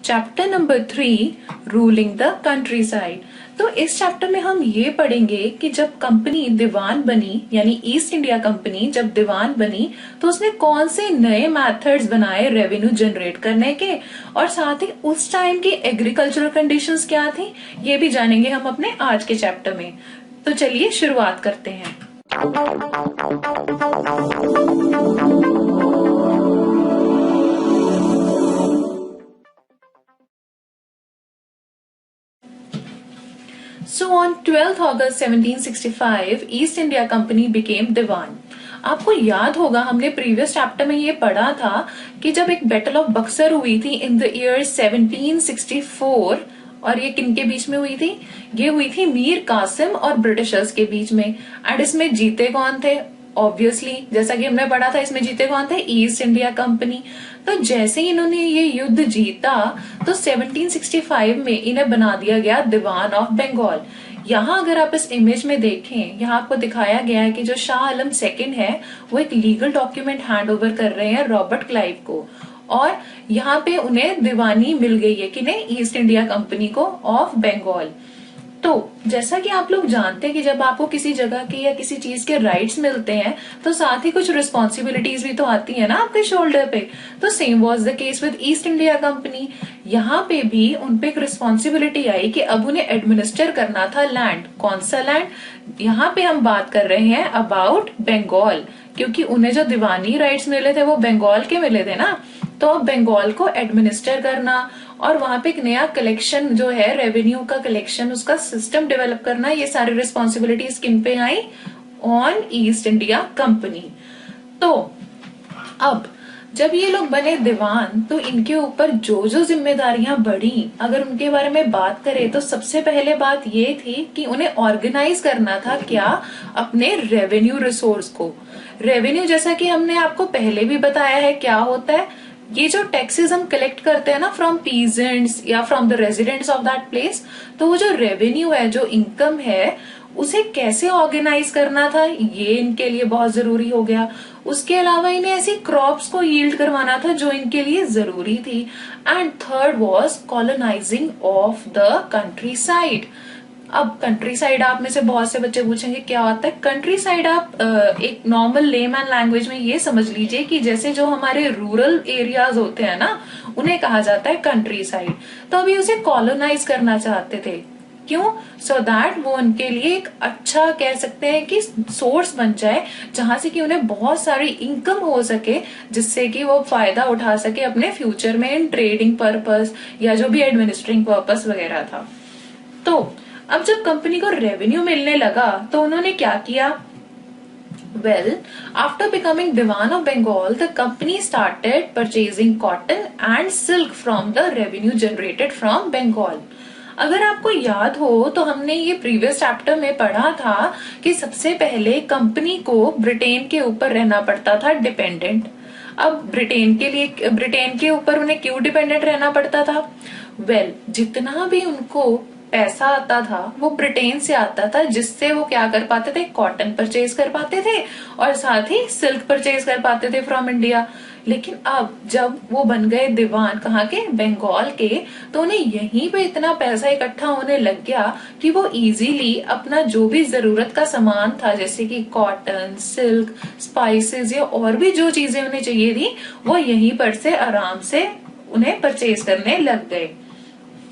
Chapter number 3, ruling the country side. तो इस chapter में हम ये पढ़ेंगे कि जब कंपनी दीवान बनी, यानी ईस्ट इंडिया कंपनी जब दीवान बनी तो उसने कौन से नए मेथड्स बनाए रेवेन्यू जनरेट करने के, और साथ ही उस टाइम की एग्रीकल्चरल कंडीशंस क्या थी, ये भी जानेंगे हम अपने आज के चैप्टर में। तो चलिए शुरुआत करते हैं। So on 12th August 1765, east India company became दीवान। आपको याद होगा हमने प्रीवियस चैप्टर में ये पढ़ा था कि जब एक बैटल ऑफ बक्सर हुई थी इन द ईयर 1764, और ये किनके बीच में हुई थी? ये हुई थी मीर कासिम और ब्रिटिशर्स के बीच में। एंड इसमें जीते कौन थे? ऑब्वियसली जैसा कि हमने पढ़ा था, इसमें जीते कौन थे? East India Company. तो जैसे ही इन्होंने ये युद्ध जीता तो 1765 में इन्हें बना दिया गया दीवान ऑफ बंगाल। यहाँ अगर आप इस इमेज में देखें, यहाँ आपको दिखाया गया है कि जो शाह आलम सेकंड है वो एक लीगल डॉक्यूमेंट हैंड ओवर कर रहे हैं रॉबर्ट क्लाइव को, और यहाँ पे उन्हें दीवानी मिल गई है किन्हें? ईस्ट इंडिया कंपनी को ऑफ बंगाल। तो जैसा कि आप लोग जानते हैं कि जब आपको किसी जगह के या किसी चीज के राइट्स मिलते हैं तो साथ ही कुछ रिस्पॉन्सिबिलिटीज भी तो आती है ना आपके शोल्डर पे। तो same was the case with east India company. यहाँ पे भी उनपे एक रिस्पॉन्सिबिलिटी आई कि अब उन्हें एडमिनिस्टर करना था लैंड। कौन सा लैंड? यहाँ पे हम बात कर रहे हैं अबाउट बंगाल, क्योंकि उन्हें जो दीवानी राइट्स मिले थे वो बंगाल के मिले थे ना। तो अब बंगाल को एडमिनिस्टर करना और वहां पे एक नया कलेक्शन जो है रेवेन्यू का कलेक्शन, उसका सिस्टम डेवलप करना, ये सारी रिस्पॉन्सिबिलिटीज किन पे आई? On East India Company. तो अब जब ये लोग बने दीवान तो इनके ऊपर जो जो जिम्मेदारियां बढ़ी, अगर उनके बारे में बात करें तो सबसे पहले बात ये थी कि उन्हें ऑर्गेनाइज करना था क्या? अपने रेवेन्यू रिसोर्स को। रेवेन्यू जैसा कि हमने आपको पहले भी बताया है क्या होता है, ये जो टैक्सेस हम कलेक्ट करते हैं ना फ्रॉम पीजेंट्स या from the residents of that place, तो वो जो रेवेन्यू है, जो इनकम है, उसे कैसे ऑर्गेनाइज करना था, ये इनके लिए बहुत जरूरी हो गया। उसके अलावा इन्हें ऐसी क्रॉप्स को यील्ड करवाना था जो इनके लिए जरूरी थी। And third was colonising of the country side. अब कंट्री साइड आप में से बहुत से बच्चे पूछेंगे क्या होता है कंट्री साइड। आप एक नॉर्मल लेमैन लैंग्वेज में ये समझ लीजिए कि जैसे जो हमारे रूरल एरियाज होते हैं ना, उन्हें कहा जाता है कंट्री साइड। तो अभी उसे कॉलोनाइज करना चाहते थे। क्यों? सो दैट वो उनके लिए एक अच्छा कह सकते हैं कि सोर्स बन जाए जहां से कि उन्हें बहुत सारी इनकम हो सके, जिससे कि वो फायदा उठा सके अपने फ्यूचर में इन ट्रेडिंग पर्पस या जो भी एडमिनिस्ट्रिंग पर्पस वगैरह था। तो अब जब कंपनी को रेवेन्यू मिलने लगा तो उन्होंने क्या किया? Well, after becoming Diwan of Bengal, the company started purchasing cotton and silk from the revenue generated from Bengal. अगर आपको याद हो तो हमने ये प्रीवियस चैप्टर में पढ़ा था कि सबसे पहले कंपनी को ब्रिटेन के ऊपर रहना पड़ता था डिपेंडेंट। अब ब्रिटेन के ऊपर उन्हें क्यों डिपेंडेंट रहना पड़ता था? वेल, जितना भी उनको पैसा आता था वो ब्रिटेन से आता था, जिससे वो क्या कर पाते थे? कॉटन परचेज कर पाते थे और साथ ही सिल्क परचेज कर पाते थे फ्रॉम इंडिया। लेकिन अब जब वो बन गए दीवान, कहाँ के? बंगाल के, तो उन्हें यहीं पे इतना पैसा इकट्ठा होने लग गया कि वो इजीली अपना जो भी जरूरत का सामान था, जैसे कि कॉटन, सिल्क, स्पाइसेस या और भी जो चीजें उन्हें चाहिए थी, वो यहीं पर से आराम से उन्हें परचेज करने लग गए।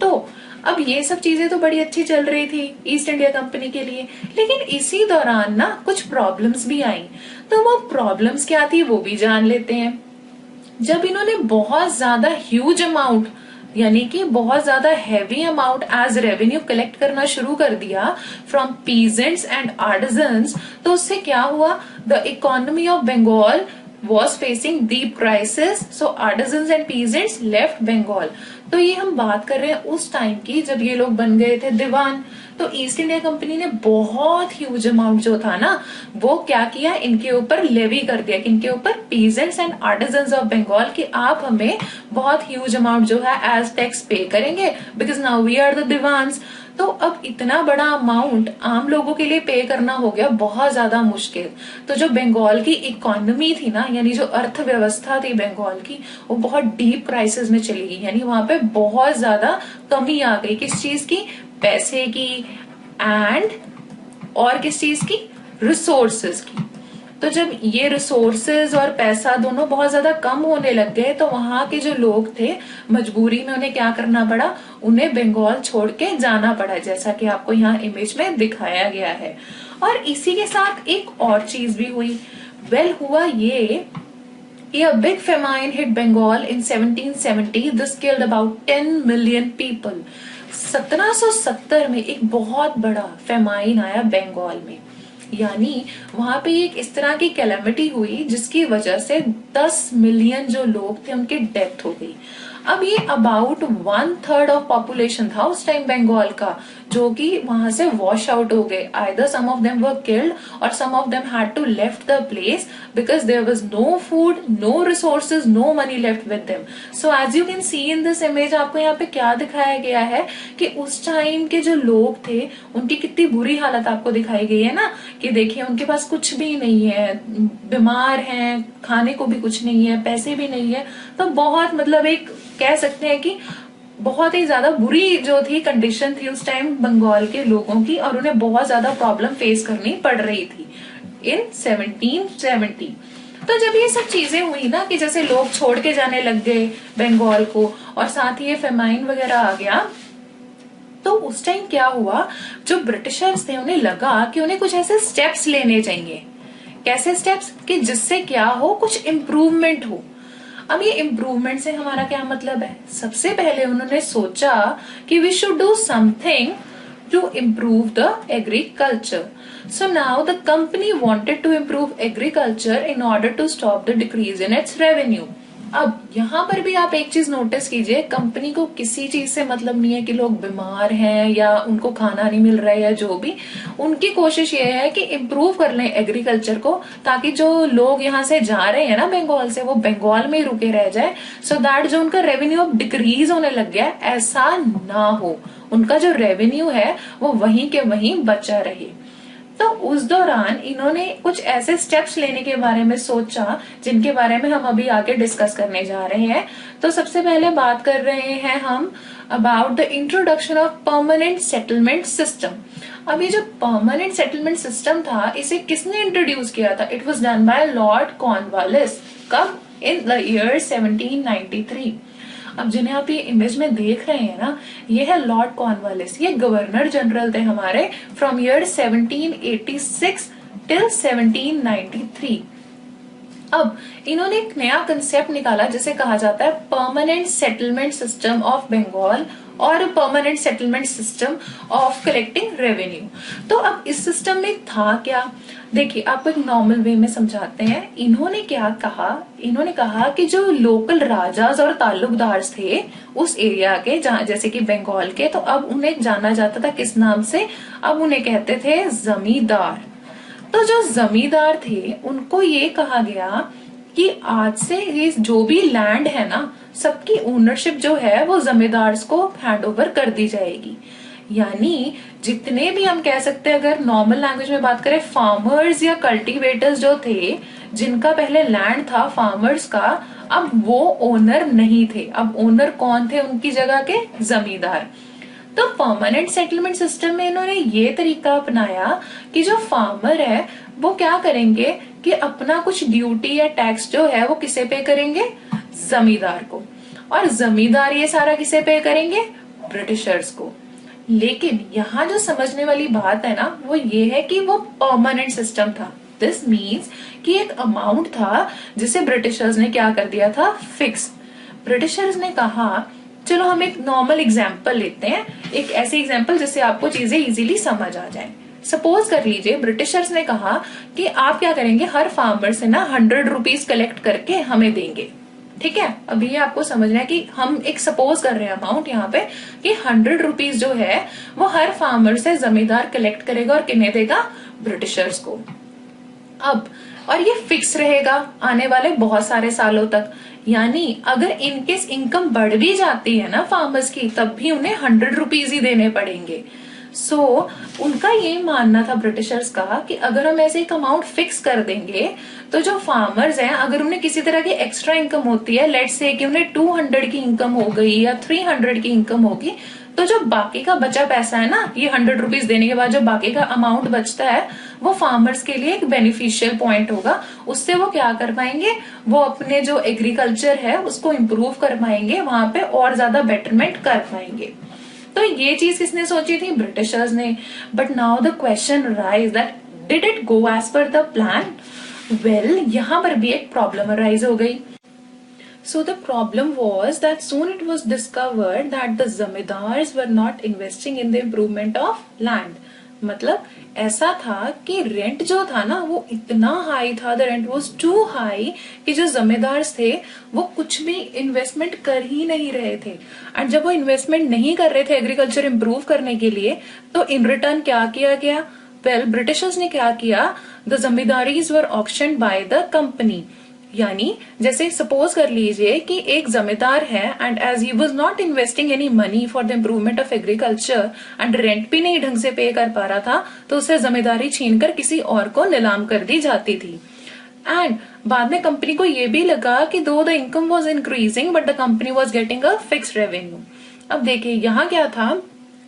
तो अब ये सब चीजें तो बड़ी अच्छी चल रही थी ईस्ट इंडिया कंपनी के लिए, लेकिन इसी दौरान ना कुछ प्रॉब्लम्स भी आई। तो वो प्रॉब्लम्स क्या थी वो भी जान लेते हैं। जब इन्होंने बहुत ज्यादा ह्यूज अमाउंट, यानी कि बहुत ज्यादा heavy amount as revenue collect करना शुरू कर दिया फ्रॉम पीजेंट्स एंड आर्टिजन्स, तो उससे क्या हुआ? The economy of Bengal was facing deep crisis, so artisans and peasants left Bengal। तो ये हम बात कर रहे हैं उस टाइम की जब ये लोग बन गए थे दीवान। तो ईस्ट इंडिया कंपनी ने बहुत ह्यूज अमाउंट जो था ना, वो क्या किया? इनके ऊपर लेवी कर दिया। इनके ऊपर? Peasants and artisans of Bengal, कि आप हमें बहुत ह्यूज अमाउंट जो है एज टैक्स पे करेंगे because now we are the diwans. तो अब इतना बड़ा अमाउंट आम लोगों के लिए पे करना हो गया बहुत ज्यादा मुश्किल। तो जो बंगाल की इकोनॉमी थी ना, यानी जो अर्थव्यवस्था थी बंगाल की, वो बहुत डीप क्राइसिस में चली गई। यानी वहां पे बहुत ज्यादा कमी आ गई। किस चीज की? पैसे की, एंड और किस चीज की? रिसोर्सेज की। तो जब ये रिसोर्सेज और पैसा दोनों बहुत ज्यादा कम होने लग गए, तो वहां के जो लोग थे मजबूरी में उन्हें क्या करना पड़ा? उन्हें बंगाल छोड़ के जाना पड़ा, जैसा कि आपको यहाँ इमेज में दिखाया गया है। और इसी के साथ एक और चीज भी हुई। हुआ ये A big famine hit Bengal in 1770. This killed about 10 million people. 1770 में एक बहुत बड़ा फेमाइन आया बंगाल में। यानी वहां पे एक इस तरह की कैलेमिटी हुई जिसकी वजह से 10 मिलियन जो लोग थे उनकी डेथ हो गई। अब ये अबाउट 1/3 ऑफ पॉपुलेशन था उस टाइम बंगाल का, जो कि वहां से वॉश आउट हो गए। Either some of them were killed और some of them had to left the place because there was no food, no resources, no money left with them. So as you can see in this image, आपको यहाँ पे क्या दिखाया गया है कि उस टाइम के जो लोग थे उनकी कितनी बुरी हालत आपको दिखाई गई है ना, कि देखिए उनके पास कुछ भी नहीं है, बीमार हैं, खाने को भी कुछ नहीं है, पैसे भी नहीं है। तो बहुत मतलब एक कह सकते हैं कि बहुत ही ज्यादा बुरी जो थी कंडीशन थी उस टाइम बंगाल के लोगों की, और उन्हें बहुत ज्यादा प्रॉब्लम फेस करनी पड़ रही थी इन 1770। तो जब ये सब चीजें हुई ना, कि जैसे लोग छोड़ के जाने लग गए बंगाल को, और साथ ही ये फेमाइन वगैरह आ गया, तो उस टाइम क्या हुआ? जो ब्रिटिशर्स थे उन्हें लगा कि उन्हें कुछ ऐसे स्टेप्स लेने चाहिए। कैसे स्टेप्स? कि जिससे क्या हो, कुछ इम्प्रूवमेंट हो। अब ये इम्प्रूवमेंट से हमारा क्या मतलब है? सबसे पहले उन्होंने सोचा कि we should do something to improve the agriculture. So now the company wanted to improve agriculture in order to stop the decrease in its revenue. अब यहाँ पर भी आप एक चीज नोटिस कीजिए, कंपनी को किसी चीज से मतलब नहीं है कि लोग बीमार हैं या उनको खाना नहीं मिल रहा है या जो भी। उनकी कोशिश ये है कि इम्प्रूव कर लें एग्रीकल्चर को, ताकि जो लोग यहाँ से जा रहे हैं ना बंगाल से, वो बंगाल में ही रुके रह जाए, सो दैट जो उनका रेवेन्यू अब डिक्रीज होने लग गया ऐसा ना हो, उनका जो रेवेन्यू है वो वहीं के वहीं बचा रहे। तो उस दौरान इन्होंने कुछ ऐसे स्टेप्स लेने के बारे में सोचा जिनके बारे में हम अभी आगे डिस्कस करने जा रहे हैं। तो सबसे पहले बात कर रहे हैं हम about the introduction of permanent settlement system. अब ये जो परमानेंट सेटलमेंट सिस्टम था, इसे किसने इंट्रोड्यूस किया था? It was done by Lord Cornwallis. कब? In the year 1793। अब जिन्हें आप ये इमेज में देख रहे हैं ना, ये है लॉर्ड कॉर्नवालिस। ये गवर्नर जनरल थे हमारे फ्रॉम ईयर 1786 टिल 1793। अब इन्होंने एक नया कंसेप्ट निकाला जिसे कहा जाता है permanent settlement system of Bengal और permanent settlement system of collecting revenue. तो अब इस सिस्टम में था क्या? देखिए आपको एक नॉर्मल वे में समझाते हैं। इन्होंने क्या कहा? इन्होंने कहा कि जो लोकल राजाज और ताल्लुकदार थे उस एरिया के, जहां जैसे कि बंगाल के, तो अब उन्हें जाना जाता था किस नाम से? अब उन्हें कहते थे जमींदार। तो जो जमींदार थे उनको ये कहा गया कि आज से ये जो भी लैंड है ना, सबकी ओनरशिप जो है वो जमींदार को हैंड ओवर कर दी जाएगी। यानी जितने भी हम कह सकते हैं, अगर नॉर्मल लैंग्वेज में बात करें, फार्मर्स या कल्टीवेटर्स जो थे, जिनका पहले लैंड था फार्मर्स का, अब वो ओनर नहीं थे। अब ओनर कौन थे उनकी जगह के? जमींदार। तो परमानेंट सेटलमेंट सिस्टम में इन्होंने ये तरीका अपनाया कि जो फार्मर है वो क्या करेंगे कि अपना कुछ ड्यूटी या टैक्स जो है वो किसे पे करेंगे? जमींदार को। और जमींदार ये सारा किसे पे करेंगे? ब्रिटिशर्स को। लेकिन यहाँ जो समझने वाली बात है ना, वो ये है कि वो परमानेंट सिस्टम था। दिस मीन्स कि एक अमाउंट था जिसे ब्रिटिशर्स ने क्या कर दिया था? फिक्स। ब्रिटिशर्स ने कहा चलो हम एक नॉर्मल एग्जाम्पल लेते हैं, एक ऐसे एग्जाम्पल जिससे आपको चीजें इजीली समझ आ जाए। सपोज कर लीजिए ब्रिटिशर्स ने कहा कि आप क्या करेंगे, हर फार्मर से ना 100 रुपीज कलेक्ट करके हमें देंगे। ठीक है, अभी आपको समझना है कि हम एक सपोज कर रहे हैं अमाउंट यहाँ पे कि 100 रुपीज जो है वो हर फार्मर से जमींदार कलेक्ट करेगा और किन्हें देगा? ब्रिटिशर्स को। अब और ये फिक्स रहेगा आने वाले बहुत सारे सालों तक। यानी अगर इनकेस इनकम बढ़ भी जाती है ना फार्मर्स की, तब भी उन्हें 100 रुपीज ही देने पड़ेंगे। सो उनका ये मानना था ब्रिटिशर्स का कि अगर हम ऐसे एक अमाउंट फिक्स कर देंगे तो जो फार्मर्स हैं अगर उन्हें किसी तरह की एक्स्ट्रा इनकम होती है, लेट्स से कि उन्हें 200 की इनकम हो गई या 300 की इनकम होगी, तो जो बाकी का बचा पैसा है ना, ये 100 रुपीज देने के बाद जो बाकी का अमाउंट बचता है वो फार्मर्स के लिए एक बेनिफिशियल पॉइंट होगा। उससे वो क्या कर पाएंगे, वो अपने जो एग्रीकल्चर है उसको इम्प्रूव कर पाएंगे, वहां पे और ज्यादा बेटरमेंट कर पाएंगे। तो ये चीज किसने सोची थी, ब्रिटिशर्स ने। But now the question rise that did it go as per the plan. Well, यहाँ पर भी एक प्रॉब्लम अराइज हो गई। So the problem was that soon it was discovered that the zamindars were not investing in the improvement of land. मतलब ऐसा था कि रेंट जो था ना वो इतना हाई था, the rent was too high, कि जो जमींदार थे वो कुछ भी इन्वेस्टमेंट कर ही नहीं रहे थे। एंड जब वो इन्वेस्टमेंट नहीं कर रहे थे एग्रीकल्चर इंप्रूव करने के लिए, तो इन रिटर्न क्या किया गया, वेल ब्रिटिशर्स ने क्या किया, the zamindaris were auctioned by the company. यानी जैसे सपोज कर लीजिए कि एक जमींदार है and as he was not investing any money for the improvement of agriculture and rent भी नहीं ढंग से पे कर पा रहा था, तो उसे जमींदारी छीनकर किसी और को नीलाम कर दी जाती थी। एंड बाद में कंपनी को ये भी लगा कि दो the income was increasing but the company was getting a fixed revenue. अब देखिए यहाँ क्या था,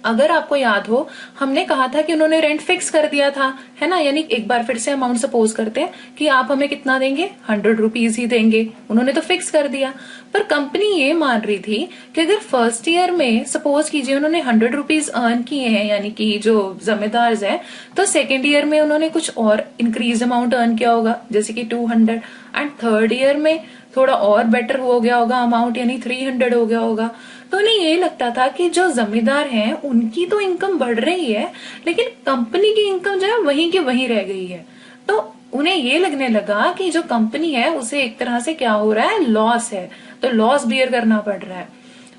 अगर आपको याद हो हमने कहा था कि उन्होंने रेंट फिक्स कर दिया था, है ना, यानी एक बार फिर से अमाउंट सपोज करते हैं कि आप हमें कितना देंगे, 100 रुपीज ही देंगे, उन्होंने तो फिक्स कर दिया। पर कंपनी ये मान रही थी कि अगर फर्स्ट ईयर में सपोज कीजिए उन्होंने 100 रुपीज अर्न किए हैं, यानी कि जो जमींदार है, तो सेकेंड ईयर में उन्होंने कुछ और इंक्रीज अमाउंट अर्न किया होगा जैसे कि 200, एंड थर्ड ईयर में थोड़ा और बेटर हो गया होगा अमाउंट, यानी 300 हो गया होगा। तो उन्हें ये लगता था कि जो जमींदार हैं उनकी तो इनकम बढ़ रही है लेकिन कंपनी की इनकम जो है वहीं की वहीं रह गई है। तो उन्हें ये लगने लगा कि जो कंपनी है उसे एक तरह से क्या हो रहा है, लॉस है, तो लॉस बियर करना पड़ रहा है।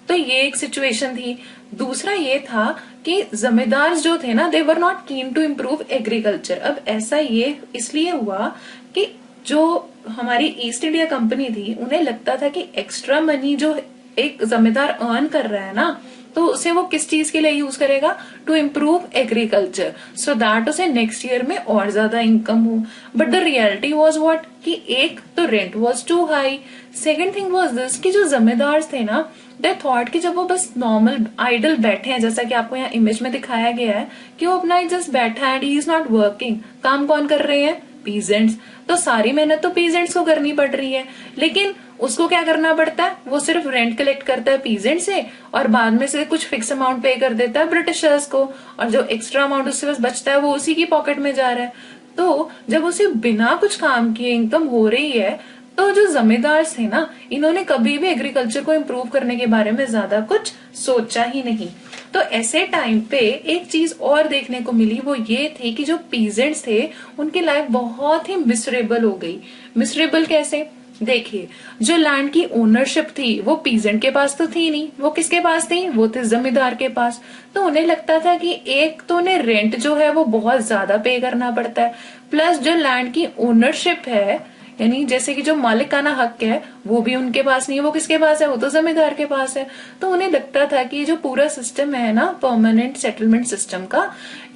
तो ये एक सिचुएशन थी। दूसरा ये था कि जमींदार जो थे ना, they were not keen to improve agriculture. अब ऐसा ये इसलिए हुआ कि जो हमारी ईस्ट इंडिया कंपनी थी उन्हें लगता था कि एक्स्ट्रा मनी जो एक जमींदार अर्न कर रहा है ना, तो उसे वो किस चीज के लिए यूज करेगा, to improve agriculture, so that उसे नेक्स्ट ईयर में और ज्यादा इनकम हो। But the reality was what, कि एक तो rent was too high, second thing was this कि जो जमींदार थे ना, दे थॉट कि जब वो बस नॉर्मल आइडल बैठे हैं, जैसा कि आपको यहाँ इमेज में दिखाया गया है कि वो अपना जस्ट बैठा है and he is not working, काम कौन कर रहे हैं, पीजेंट्स। तो सारी मेहनत तो पीजेंट्स को करनी पड़ रही है, लेकिन उसको क्या करना पड़ता है, वो सिर्फ रेंट कलेक्ट करता है पीजेंट से और बाद में से कुछ फिक्स अमाउंट पे कर देता है ब्रिटिशर्स को, और जो एक्स्ट्रा अमाउंट उससे बस बचता है वो उसी की पॉकेट में जा रहा है। तो जब उसे बिना कुछ काम किए इनकम हो रही है, तो जो जमींदार थे ना, इन्होंने कभी भी एग्रीकल्चर को इम्प्रूव करने के बारे में ज्यादा कुछ सोचा ही नहीं। तो ऐसे टाइम पे एक चीज और देखने को मिली, वो ये थी कि जो पीजेंट्स थे उनकी लाइफ बहुत ही मिसरेबल हो गई। मिसरेबल कैसे, देखिए जो लैंड की ओनरशिप थी वो पीजेंट के पास तो थी नहीं, वो किसके पास थी, वो थे जमींदार के पास। तो उन्हें लगता था कि एक तो उन्हें रेंट जो है वो बहुत ज्यादा पे करना पड़ता है, प्लस जो लैंड की ओनरशिप है, यानी जैसे कि जो मालिकाना हक है, वो भी उनके पास नहीं है, वो किसके पास है, वो तो जमींदार के पास है। तो उन्हें लगता था कि जो पूरा सिस्टम है ना परमानेंट सेटलमेंट सिस्टम का,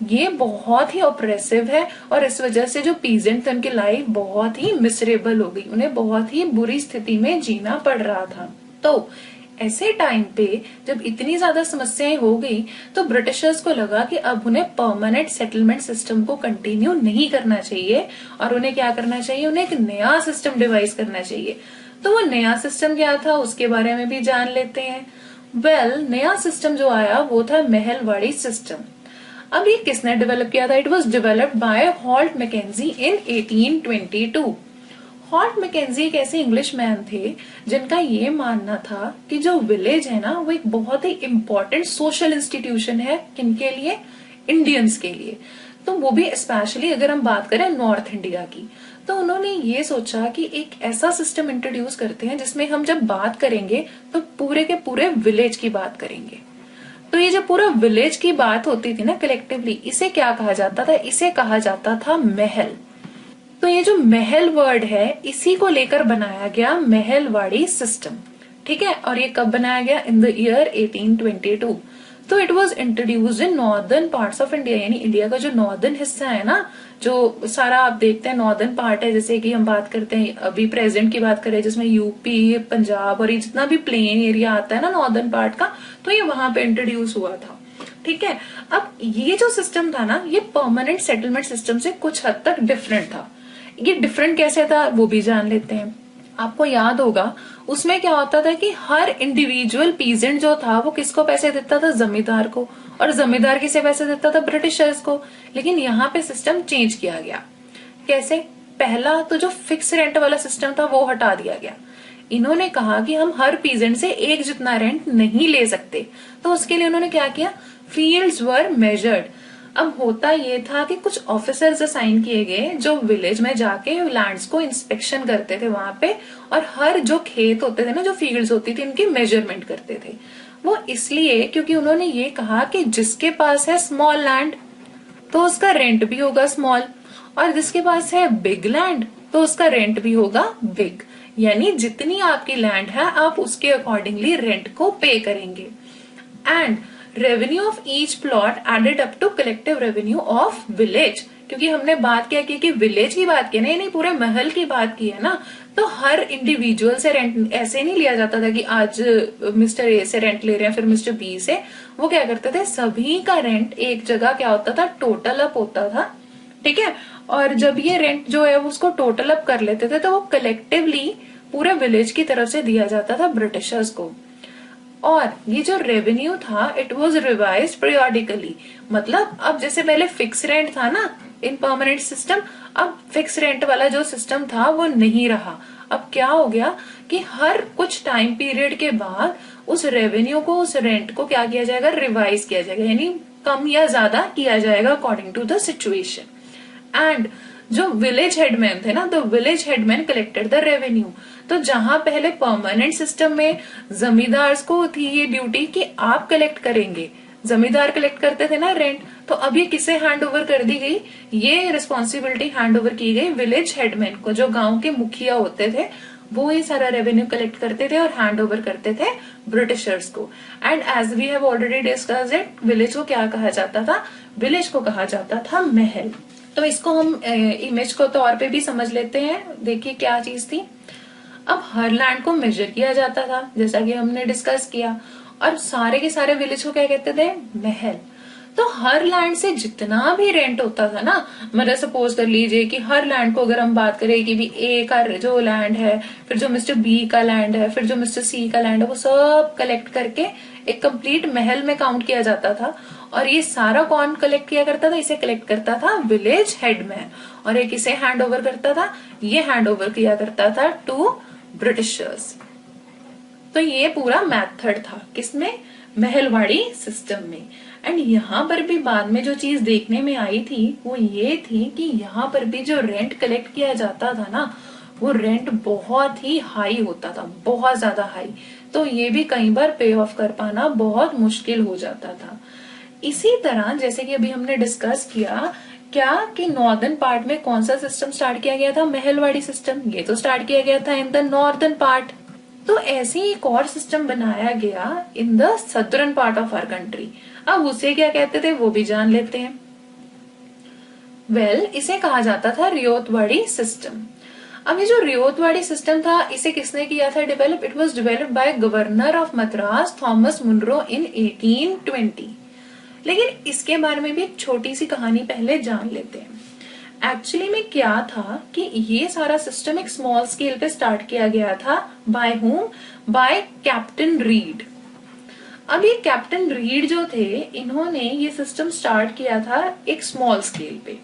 ये बहुत ही ऑप्रेसिव है और इस वजह से जो पीजेंट थे उनकी लाइफ बहुत ही मिसरेबल हो गई, उन्हें बहुत ही बुरी स्थिति में जीना पड़ रहा था। तो ऐसे टाइम पे जब इतनी ज्यादा समस्याएं हो गई, तो ब्रिटिशर्स को लगा कि अब उन्हें परमानेंट सेटलमेंट सिस्टम को कंटिन्यू नहीं करना चाहिए और उन्हें क्या करना चाहिए, उन्हें एक नया सिस्टम डिवाइस करना चाहिए। तो वो नया सिस्टम क्या था उसके बारे में भी जान लेते हैं। वेल, नया सिस्टम जो आया वो था महलवाड़ी सिस्टम। अब ये किसने डेवलप किया था, it was developed by Holt Mackenzie in 1822। Holt Mackenzie एक ऐसे इंग्लिश मैन थे जिनका ये मानना था कि जो विलेज है ना वो एक बहुत ही इम्पोर्टेंट सोशल इंस्टीट्यूशन है, किनके लिए, इंडियंस के लिए। तो वो भी स्पेशली अगर हम बात करें नॉर्थ इंडिया की। तो उन्होंने ये सोचा कि एक ऐसा सिस्टम इंट्रोड्यूस करते हैं जिसमें हम जब बात करेंगे तो पूरे के पूरे विलेज की बात करेंगे। तो ये जो पूरा विलेज की बात होती थी ना कलेक्टिवली, इसे क्या कहा जाता था, इसे कहा जाता था महल। तो ये जो महल वर्ड है इसी को लेकर बनाया गया महलवाड़ी सिस्टम, ठीक है। और ये कब बनाया गया, इन द ईयर 1822। तो it was introduced in northern parts of India, यानी इंडिया का जो नॉर्दर्न हिस्सा है ना, जो सारा आप देखते हैं नॉर्दर्न पार्ट है, जैसे कि हम बात करते हैं अभी प्रेजेंट की बात करें जिसमें यूपी, पंजाब और ये जितना भी प्लेन एरिया आता है ना नॉर्दर्न पार्ट का, तो ये वहां पे इंट्रोड्यूस हुआ था। ठीक है, अब ये जो सिस्टम था ना, ये परमानेंट सेटलमेंट सिस्टम से कुछ हद तक डिफरेंट था। ये डिफरेंट कैसे था वो भी जान लेते हैं। आपको याद होगा उसमें क्या होता था कि हर इंडिविजुअल पीजेंट जो था वो किसको पैसे देता था, जमींदार को, और जमींदार किसे पैसे देता था, ब्रिटिशर्स को। लेकिन यहाँ पे सिस्टम चेंज किया गया। कैसे? पहला तो जो फिक्स रेंट वाला सिस्टम था वो हटा दिया गया। इन्होंने कहा कि हम हर पीजेंट से एक जितना रेंट नहीं ले सकते, तो उसके लिए उन्होंने क्या किया, फील्ड्स वर मेजर्ड। अब होता ये था कि कुछ ऑफिसर्स असाइन किए गए जो विलेज में जाके लैंड्स को इंस्पेक्शन करते थे वहां पे, और हर जो खेत होते थे ना, जो फील्ड्स होती थी, उनकी मेजरमेंट करते थे। वो इसलिए क्योंकि उन्होंने ये कहा कि जिसके पास है स्मॉल लैंड तो उसका रेंट भी होगा स्मॉल, और जिसके पास है बिग लैंड तो उसका रेंट भी होगा बिग। यानी जितनी आपकी लैंड है आप उसके अकॉर्डिंगली रेंट को पे करेंगे। And revenue of each plot added up to collective revenue of village, क्योंकि हमने बात क्या की कि विलेज की बात की नहीं, पूरे महल की बात की है ना, तो हर इंडिविजुअल से रेंट ऐसे नहीं लिया जाता था कि आज मिस्टर ए से रेंट ले रहे हैं फिर मिस्टर बी से। वो क्या करते थे, सभी का रेंट एक जगह क्या होता था, टोटल अप होता था। ठीक है, और जब ये रेंट जो है उसको टोटल अप कर लेते थे तो वो कलेक्टिवली पूरे विलेज की तरफ से दिया जाता था ब्रिटिशर्स को। और ये जो रेवेन्यू था इट वाज रिवाइज्ड पीरियोडिकली, मतलब अब जैसे पहले फिक्स रेंट था ना इन परमानेंट सिस्टम, अब फिक्स रेंट वाला जो सिस्टम था वो नहीं रहा। अब क्या हो गया कि हर कुछ टाइम पीरियड के बाद उस रेवेन्यू को, उस रेंट को क्या किया जाएगा, रिवाइज किया जाएगा, यानी कम या ज्यादा किया जाएगा according to the situation. And जो विलेज हेडमैन थे ना, तो village headman collected the revenue. तो जहां पहले परमानेंट सिस्टम में जमींदार को थी ये ड्यूटी कि आप कलेक्ट करेंगे, जमींदार कलेक्ट करते थे ना रेंट, तो अब ये किसे हैंड ओवर कर दी गई, ये रिस्पॉन्सिबिलिटी हैंड ओवर की गई विलेज हेडमैन को, जो गांव के मुखिया होते थे, वो ये सारा रेवेन्यू कलेक्ट करते थे और हैंड ओवर करते थे ब्रिटिशर्स को। And as we have already discussed it, village को क्या कहा जाता था, विलेज को कहा जाता था महल। तो इसको हम इमेज को तौर पे भी समझ लेते हैं। देखिए क्या चीज थी, अब हर लैंड को मेजर किया जाता था जैसा कि हमने डिस्कस किया, और सारे के सारे विलेज को क्या कहते थे, महल। तो हर लैंड से जितना भी रेंट होता था ना, मतलब सपोज कर लीजिए कि हर लैंड को अगर हम बात करें कि भी ए का जो लैंड है, फिर जो मिस्टर बी का लैंड है, फिर जो मिस्टर सी का लैंड है, वो सब कलेक्ट करके एक कंप्लीट महल में काउंट किया जाता था। और ये सारा कौन कलेक्ट किया करता था, इसे कलेक्ट करता था विलेज हेडमैन, और एक इसे हैंड ओवर करता था, ये हैंड ओवर किया करता था टू ब्रिटिशर्स। तो ये पूरा मेथड था किसमें, महलवाड़ी सिस्टम में। एंड यहाँ पर भी बाद में जो चीज देखने में आई थी वो ये थी कि यहाँ पर भी जो रेंट कलेक्ट किया जाता था ना, वो रेंट बहुत ही हाई होता था, बहुत ज्यादा हाई। तो ये भी कई बार पे ऑफ कर पाना बहुत मुश्किल हो जाता था। इसी तरह जैसे कि अभी हमने डिस्कस किया क्या कि नॉर्दर्न पार्ट में कौन सा सिस्टम स्टार्ट किया गया था, महलवाड़ी सिस्टम। ये तो स्टार्ट किया गया था इन द नॉर्दर्न पार्ट। तो ऐसे ही एक और सिस्टम बनाया गया in the southern part of our country. अब उसे क्या कहते थे वो भी जान लेते हैं। इसे कहा जाता था रियोतवाड़ी सिस्टम। अब ये जो रियोतवाड़ी सिस्टम था इसे किसने किया था develop, it was developed by governor of Madras Thomas Munro in 1820। लेकिन इसके बारे में भी एक छोटी सी कहानी पहले जान लेते हैं। एक्चुअली में क्या था कि ये सारा सिस्टम एक स्मॉल स्केल पे स्टार्ट किया गया था। By whom, bye captain read. अब ये कैप्टन रीड जो थे, इन्होंने ये सिस्टम स्टार्ट किया था एक स्मॉल स्केल पे।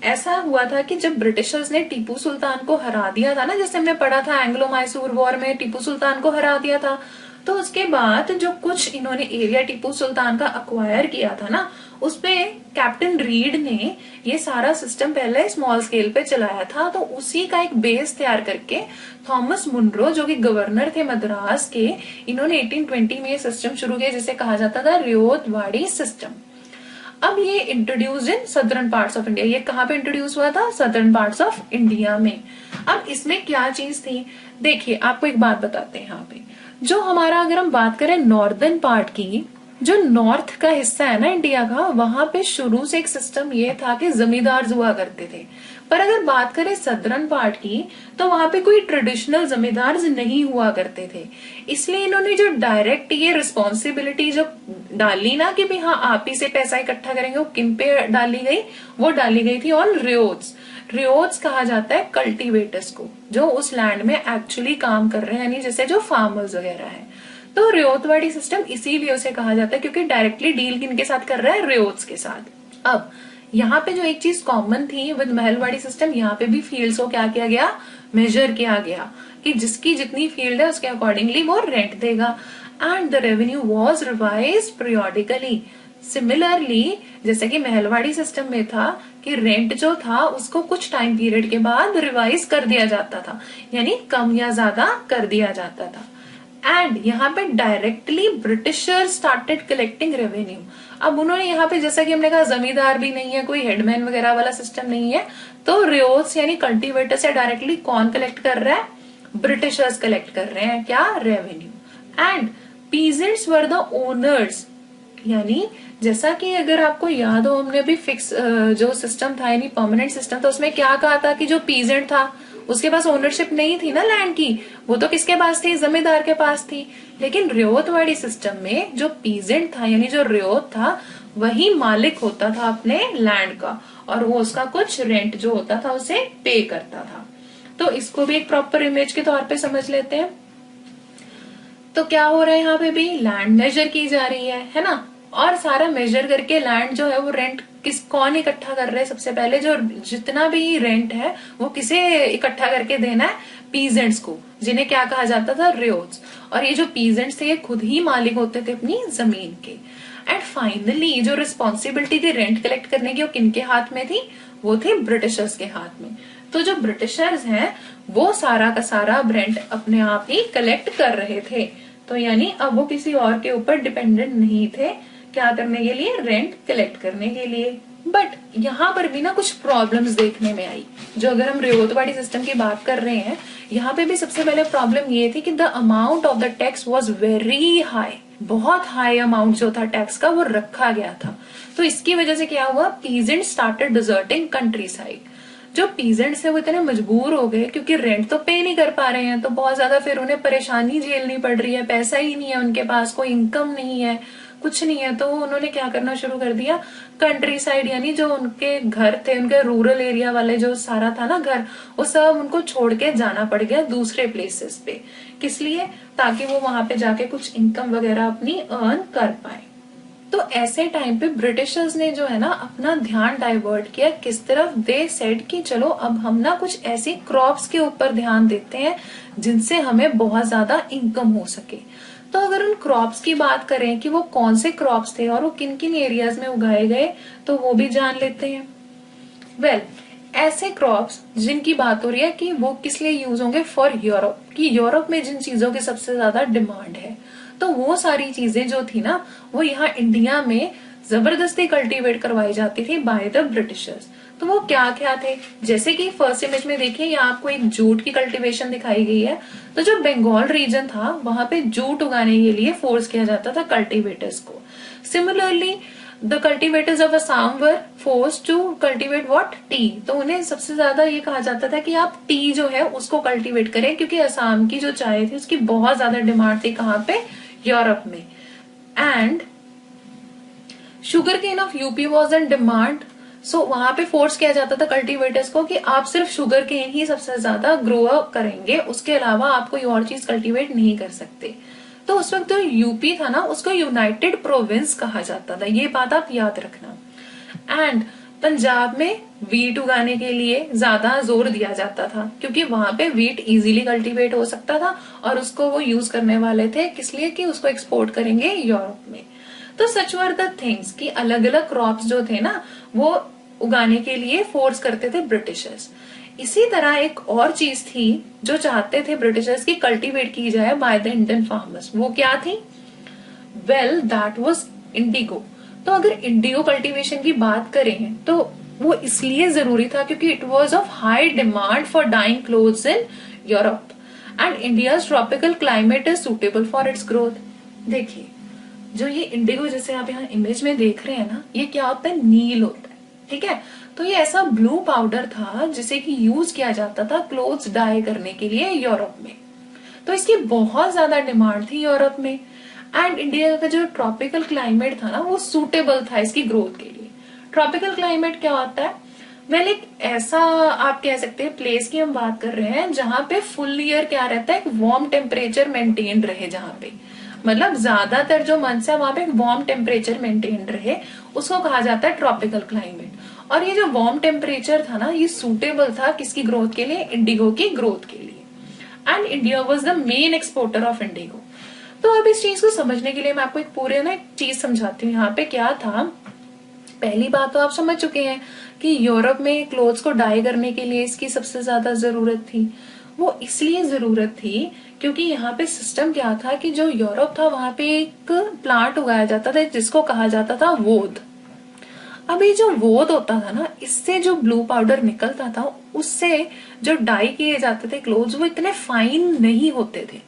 ऐसा हुआ था कि जब ब्रिटिशर्स ने टीपू सुल्तान को हरा दिया था ना, जैसे हमने पढ़ा था एंग्लो मैसूर वॉर में टीपू सुल्तान को हरा दिया था, तो उसके बाद जो कुछ इन्होंने एरिया टीपू सुल्तान का अक्वायर किया था ना, उसपे कैप्टन रीड ने ये सारा सिस्टम पहले स्मॉल स्केल पे चलाया था। तो उसी का एक बेस तैयार करके थॉमस मुनरो जो कि गवर्नर थे मद्रास के, इन्होंने 1820 में ये सिस्टम शुरू किया जिसे कहा जाता था रियोतवाड़ी सिस्टम। अब ये introduced in southern parts of India. ये कहाँ पे इंट्रोड्यूस हुआ था, सदर्न पार्ट्स ऑफ इंडिया में। अब इसमें क्या चीज थी, देखिए आपको एक बात बताते हैं यहाँ पे, जो हमारा अगर हम बात करें नॉर्दर्न पार्ट की, जो नॉर्थ का हिस्सा है ना इंडिया का, वहां पे शुरू से एक सिस्टम ये था कि जमींदार हुआ करते थे। पर अगर बात करें सदर्न पार्ट की, तो वहां पे कोई ट्रेडिशनल जमींदार नहीं हुआ करते थे। इसलिए इन्होंने जो डायरेक्ट ये रिस्पॉन्सिबिलिटी जो डाली ना कि भाई हाँ आप ही से पैसा इकट्ठा करेंगे, वो किन पे डाली गई? वो डाली गई थी ऑन रियोट्स। रियोट्स कहा जाता है कल्टीवेटर्स को, जो उस लैंड में एक्चुअली काम कर रहे हैं, यानी जैसे जो फार्मर्स वगैरह है। तो रियोतवाड़ी सिस्टम इसीलिए उसे कहा जाता है क्योंकि डायरेक्टली डील किनके साथ कर रहा है? रियोट्स के साथ। अब यहाँ पे जो एक चीज कॉमन थी विद महलवाड़ी सिस्टम, यहाँ पे भी फील्ड्स को क्या किया गया? मेजर किया गया कि जिसकी जितनी फील्ड है उसके अकॉर्डिंगली वो रेंट देगा। And the revenue was revise periodically. Similarly जैसे कि महलवाड़ी सिस्टम में था कि रेंट जो था उसको कुछ टाइम पीरियड के बाद रिवाइज कर दिया जाता था, यानी कम या ज्यादा कर दिया जाता था। एंड यहाँ पे directly britisher started collecting revenue. अब उन्होंने यहाँ पे जैसा कि हमने कहा जमींदार भी नहीं है, कोई हेडमैन वगैरह वाला सिस्टम नहीं है, तो रियोट्स यानी कल्टीवेटर से डायरेक्टली कौन कलेक्ट कर रहा है? ब्रिटिशर्स कलेक्ट कर रहे हैं क्या? Revenue. And peasants were the owners, यानी जैसा कि अगर आपको याद हो हमने भी फिक्स जो सिस्टम था यानी परमानेंट सिस्टम था, उसमें क्या कहा था कि जो पीजेंट था उसके पास ओनरशिप नहीं थी ना लैंड की, वो तो किसके पास थी? जमींदार के पास थी। लेकिन रियोतवाड़ी सिस्टम में जो पीजेंट था यानी जो रियोत था वही मालिक होता था अपने लैंड का, और वो उसका कुछ रेंट जो होता था उसे पे करता था। तो इसको भी एक प्रॉपर इमेज के तौर पे समझ लेते हैं। तो क्या हो रहा है यहाँ पे भी? लैंड मेजर की जा रही है ना, और सारा मेजर करके लैंड जो है वो रेंट कौन इकट्ठा कर रहा है? सबसे पहले जो जितना भी रेंट है वो किसे इकट्ठा करके देना है? पीजेंट्स को, जिन्हें क्या कहा जाता था? रियोट्स। और ये जो पीजेंट्स थे ये खुद ही मालिक होते थे अपनी जमीन के। एंड फाइनली जो रिस्पॉन्सिबिलिटी थी रेंट कलेक्ट करने की वो किनके हाथ में थी? वो थे ब्रिटिशर्स के हाथ में। तो जो ब्रिटिशर्स हैं वो सारा का सारा रेंट अपने आप ही कलेक्ट कर रहे थे। तो यानी अब वो किसी और के ऊपर डिपेंडेंट नहीं थे क्या करने के लिए? रेंट कलेक्ट करने के लिए। बट यहाँ पर भी ना कुछ प्रॉब्लम्स देखने में आई। जो अगर हम रियोतवाड़ी सिस्टम की बात कर रहे हैं, यहाँ पे भी सबसे पहले प्रॉब्लम ये थी कि the amount of the tax was very high. बहुत हाई अमाउंट जो था टैक्स का वो रखा गया था। तो इसकी वजह से क्या हुआ? Peasant started deserting countryside. जो पीजेंट्स है वो इतने मजबूर हो गए क्योंकि रेंट तो पे नहीं कर पा रहे हैं, तो बहुत ज्यादा फिर उन्हें परेशानी झेलनी पड़ रही है, पैसा ही नहीं है उनके पास, कोई इनकम नहीं है, कुछ नहीं है। तो उन्होंने क्या करना शुरू कर दिया? कंट्री साइड यानी जो उनके घर थे, उनके रूरल एरिया वाले जो सारा था ना घर, वो सब उनको छोड़ के जाना पड़ गया दूसरे प्लेसेस पे। किस लिए? ताकि वो वहां पे जाके कुछ इनकम वगैरह अपनी अर्न कर पाए। तो ऐसे टाइम पे ब्रिटिशर्स ने जो है ना अपना ध्यान डाइवर्ट किया किस तरफ? दे सेड कि चलो अब हम ना कुछ ऐसी क्रॉप्स के ऊपर ध्यान देते हैं जिनसे हमें बहुत ज्यादा इनकम हो सके। तो अगर उन क्रॉप्स की बात करें कि वो कौन से क्रॉप्स थे और वो किन किन एरियाज में उगाए गए, तो वो भी जान लेते हैं। वेल, ऐसे क्रॉप्स जिनकी बात हो रही है कि वो किस लिए यूज होंगे? फॉर यूरोप, कि यूरोप में जिन चीजों की सबसे ज्यादा डिमांड है, तो वो सारी चीजें जो थी ना वो यहाँ इंडिया में जबरदस्ती कल्टीवेट करवाई जाती थी बाय द ब्रिटिशर्स। तो वो क्या क्या थे? जैसे कि फर्स्ट इमेज में देखिए यहाँ आपको एक जूट की कल्टीवेशन दिखाई गई है। तो जो बंगाल रीजन था वहां पे जूट उगाने के लिए फोर्स किया जाता था कल्टीवेटर्स को। Similarly the cultivators of Assam were forced to cultivate what? Tea. तो उन्हें सबसे ज्यादा ये कहा जाता था कि आप टी जो है उसको कल्टीवेट करें, क्योंकि असम की जो चाय थी उसकी बहुत ज्यादा डिमांड थी। कहाँ पे? यूरोप में। And sugar cane of UP was in demand, so वहां पे फोर्स किया जाता था कल्टीवेटर्स को कि आप सिर्फ शुगर केन ही सबसे ज्यादा ग्रो करेंगे, उसके अलावा आप कोई और चीज कल्टीवेट नहीं कर सकते। तो उस वक्त जो यूपी था ना उसको यूनाइटेड प्रोविंस कहा जाता था, ये बात आप याद रखना। एंड पंजाब में वीट उगाने के लिए ज्यादा जोर दिया जाता था क्योंकि वहां पे वीट इजीली कल्टीवेट हो सकता था और उसको वो यूज करने वाले थे, किस लिए? कि उसको एक्सपोर्ट करेंगे यूरोप में। तो सच वर द थिंग्स कि अलग अलग क्रॉप्स जो थे ना वो उगाने के लिए फोर्स करते थे ब्रिटिशर्स। इसी तरह एक और चीज थी जो चाहते थे ब्रिटिशर्स की कल्टीवेट की जाए बाय द इंडियन फार्मर्स। वो क्या थी? Well, that was Indigo. तो अगर इंडिगो कल्टीवेशन की बात करें तो वो इसलिए जरूरी था क्योंकि it was of high demand for dyeing clothes in Europe and India's tropical climate is suitable for its growth. देखिए, जो ये इंडिगो जैसे आप यहाँ इमेज में देख रहे हैं ना, ये क्या होता है, नील होता है, ठीक है। तो ये ऐसा ब्लू पाउडर था जिसे कि यूज किया जाता था क्लोथ्स डाई करने के लिए यूरोप में। तो इसकी बहुत ज्यादा डिमांड थी यूरोप में, एंड इंडिया का जो ट्रॉपिकल क्लाइमेट था ना वो सूटेबल था इसकी ग्रोथ के लिए। ट्रॉपिकल क्लाइमेट क्या होता है, वेल एक ऐसा आप कह सकते हैं प्लेस की हम बात कर रहे हैं जहां पे फुल ईयर क्या रहता है, एक वार्म टेम्परेचर मेंटेन रहे, जहां पे मतलब ज्यादातर जो मंथ्स है वहां पे एक वार्म टेम्परेचर मेंटेन रहे, उसको कहा जाता है ट्रॉपिकल क्लाइमेट। और ये जो वार्म टेम्परेचर था ना, ये सूटेबल था किसकी ग्रोथ के लिए, इंडिगो की ग्रोथ के लिए। And India was the main exporter of Indigo. तो अब इस चीज को समझने के लिए मैं आपको एक पूरे ना एक चीज समझाती हूँ। यहाँ पे क्या था, पहली बात तो आप समझ चुके हैं कि यूरोप में क्लोथ्स को डाई करने के लिए इसकी सबसे ज्यादा जरूरत थी। वो इसलिए जरूरत थी क्योंकि यहाँ पे सिस्टम क्या था कि जो यूरोप था वहां पे एक प्लांट उगाया जाता था जिसको कहा जाता था वोद। अब ये जो वोद होता था ना, इससे जो ब्लू पाउडर निकलता था उससे जो डाई किए जाते थे क्लोथ्स वो इतने फाइन नहीं होते थे,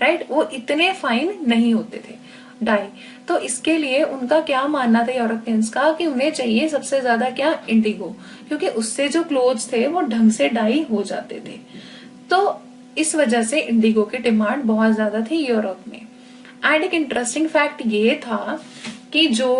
राइट, वो इतने फाइन नहीं होते थे डाई। तो इसके लिए उनका क्या मानना था यूरोपियंस का कि उन्हें चाहिए सबसे ज्यादा क्या, इंडिगो, क्योंकि उससे जो क्लोथ्स थे वो ढंग से डाई हो जाते थे। तो इस वजह से इंडिगो की डिमांड बहुत ज्यादा थी यूरोप में। एंड एक इंटरेस्टिंग फैक्ट ये था कि जो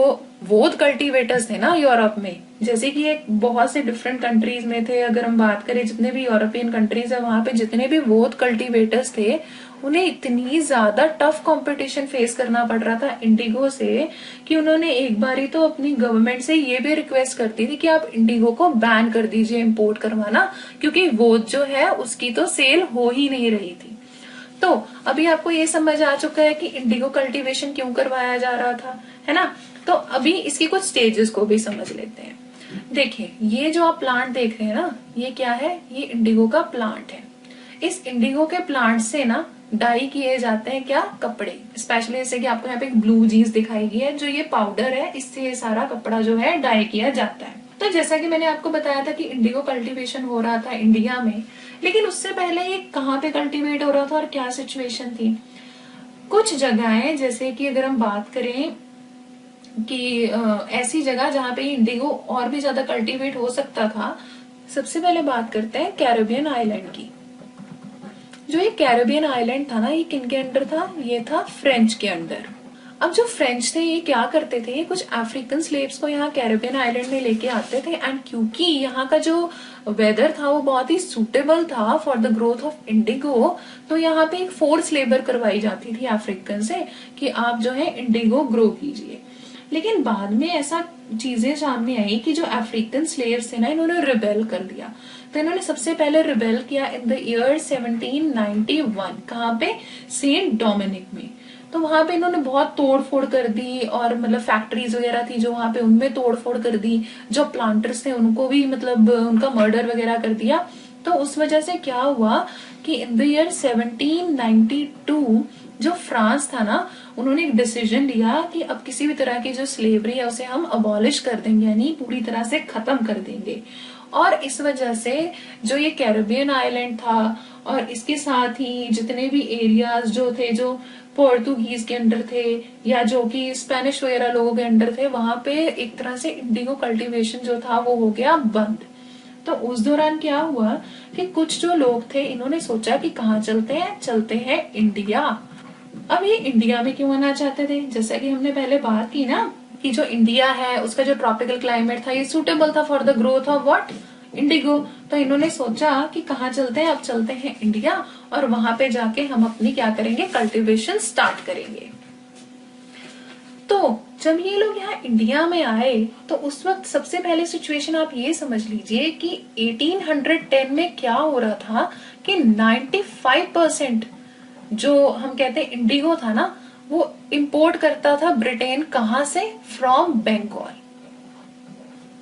वोद कल्टीवेटर्स थे ना यूरोप में, जैसे कि एक बहुत से डिफरेंट कंट्रीज में थे, अगर हम बात करें जितने भी यूरोपियन कंट्रीज है वहां पे जितने भी वोद कल्टीवेटर्स थे, उन्हें इतनी ज्यादा टफ कंपटीशन फेस करना पड़ रहा था इंडिगो से कि उन्होंने एक बारी तो अपनी गवर्नमेंट से ये भी रिक्वेस्ट करती थी कि आप इंडिगो को बैन कर दीजिए इंपोर्ट करवाना, क्योंकि वोद जो है उसकी तो सेल हो ही नहीं रही थी। तो अभी आपको ये समझ आ चुका है कि इंडिगो कल्टीवेशन क्यों करवाया जा रहा था, है ना। तो अभी इसकी कुछ स्टेजेस को भी समझ लेते हैं। देखिए ये जो आप प्लांट देख रहे हैं ना, ये क्या है, ये इंडिगो का प्लांट है। इस इंडिगो के प्लांट से ना डाई किए जाते हैं क्या, कपड़े। स्पेशली जैसे कि आपको यहाँ पे एक ब्लू जीन्स दिखाई गई है, जो ये पाउडर है इससे ये सारा कपड़ा जो है डाई किया जाता है। तो जैसा कि मैंने आपको बताया था कि इंडिगो कल्टीवेशन हो रहा था इंडिया में, लेकिन उससे पहले ये कहाँ पे कल्टीवेट हो रहा था और क्या सिचुएशन थी। कुछ जगहें जैसे कि अगर हम बात करें कि ऐसी जगह जहाँ पे इंडिगो और भी ज्यादा कल्टीवेट हो सकता था, सबसे पहले बात करते हैं कैरेबियन आइलैंड की। जो ये कैरेबियन आइलैंड था ना, ये किन के अंडर था, ये था फ्रेंच के अंडर। अब जो फ्रेंच थे ये क्या करते थे, कुछ अफ्रीकन स्लेव्स को यहाँ कैरेबियन आइलैंड में लेके आते थे, एंड क्योंकि यहाँ का जो वेदर था वो बहुत ही सुटेबल था for the growth of Indigo, तो यहाँ पे एक फोर्स लेबर करवाई जाती थी अफ्रीकन से कि आप जो है इंडिगो ग्रो कीजिए। लेकिन बाद में ऐसा चीजें सामने आई कि जो अफ्रीकन स्लेव्स थे ना, इन्होंने रिबेल कर दिया। तो इन्होंने सबसे पहले रिबेल किया इन द ईयर 1791। कहाँ पे, सेंट डोमिनिक में। तो वहां पे इन्होंने बहुत तोड़ फोड़ कर दी, और मतलब फैक्ट्रीज वगैरह थी जो वहां पे उनमें तोड़ फोड़ कर दी, जो प्लांटर्स थे उनको भी मतलब उनका मर्डर वगैरह कर दिया। तो उस वजह से क्या हुआ कि इन द ईयर 1792 जो फ्रांस था ना, उन्होंने एक डिसीजन लिया कि अब किसी भी तरह की जो स्लेवरी है उसे हम अबॉलिश कर देंगे, यानी पूरी तरह से खत्म कर देंगे। और इस वजह से जो ये कैरेबियन आइलैंड था और इसके साथ ही जितने भी एरियाज जो थे जो पोर्तुगीज के अंडर थे या जो कि स्पेनिश वगैरह लोगों के अंडर थे, वहां पे एक तरह से इंडिगो कल्टीवेशन जो था वो हो गया बंद। तो उस दौरान क्या हुआ कि कुछ जो लोग थे इन्होंने सोचा कि कहाँ चलते हैं इंडिया। अब ये इंडिया में क्यों आना चाहते थे, जैसा कि हमने पहले बात की ना कि जो इंडिया है उसका जो ट्रॉपिकल क्लाइमेट था ये सूटेबल था for the growth of what, Indigo. तो इन्होंने सोचा कि कहाँ चलते हैं, अब चलते हैं इंडिया, और वहां पे जाके हम अपनी क्या करेंगे, कल्टीवेशन स्टार्ट करेंगे। तो जब ये लोग यहाँ इंडिया में आए तो उस वक्त सबसे पहले सिचुएशन आप ये समझ लीजिए कि 1810 में क्या हो रहा था कि 95% जो हम कहते हैं इंडिगो था ना, वो इंपोर्ट करता था ब्रिटेन, कहाँ से, फ्रॉम बंगाल।